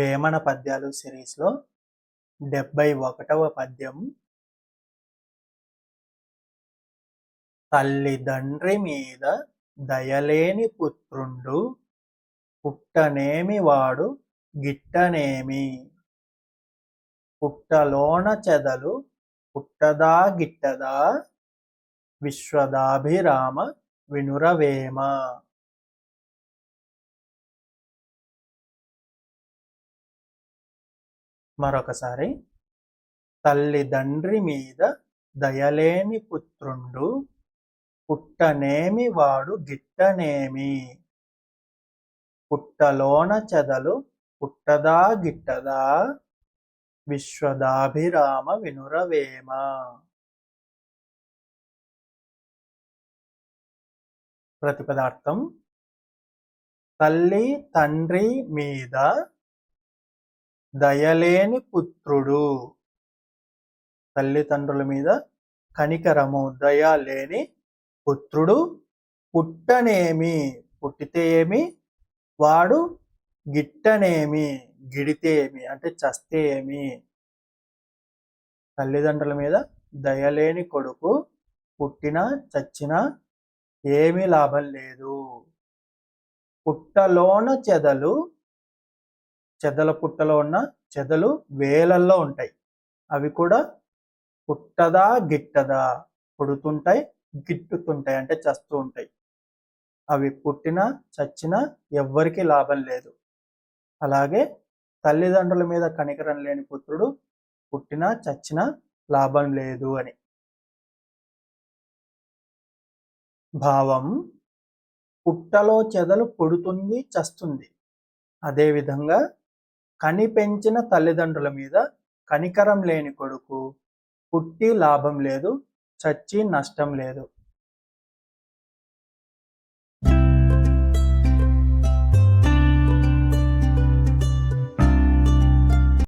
వేమన పద్యాలు సిరీస్లో 71వ పద్యం. తల్లిదండ్రి మీద దయలేని పుత్రుండు పుట్టనేమి వాడు గిట్టనేమి. పుట్టలోన చెదలు పుట్టదా గిట్టదా విశ్వదాభిరామ వినురవేమ. మరొకసారి. తల్లిదండ్రి మీద దయలేని పుత్రుండు పుట్టనేమి వాడు గిట్టనేమి. పుట్టలోన చెదలు పుట్టదా గిట్టదా విశ్వదాభిరామ వినురవేమ. ప్రతిపదార్థం. తల్లి తండ్రి మీద దయలేని పుత్రుడు. తల్లిదండ్రుల మీద కనికరము దయ లేని పుత్రుడు పుట్టనేమి పుట్టితే ఏమి, వాడు గిట్టనేమి గిడితే ఏమి అంటే చస్తే ఏమి. తల్లిదండ్రుల మీద దయలేని కొడుకు పుట్టినా చచ్చినా ఏమీ లాభం లేదు. పుట్టలోన చెదలు, చెదల పుట్టలో ఉన్న చెదలు వేలల్లో ఉంటాయి. అవి కూడా పుట్టదా గిట్టదా, పుడుతుంటాయి గిట్టుతుంటాయి అంటే చస్తూ ఉంటాయి. అవి పుట్టినా చచ్చినా ఎవ్వరికి లాభం లేదు. అలాగే తల్లిదండ్రుల మీద కనికరం లేని పుత్రుడు పుట్టినా చచ్చినా లాభం లేదు అని. భావం. పుట్టలో చెదలు పుడుతుంది చస్తుంది. అదేవిధంగా కనిపెంచిన తల్లిదండ్రుల మీద కనికరం లేని కొడుకు పుట్టి లాభం లేదు, చచ్చి నష్టం లేదు.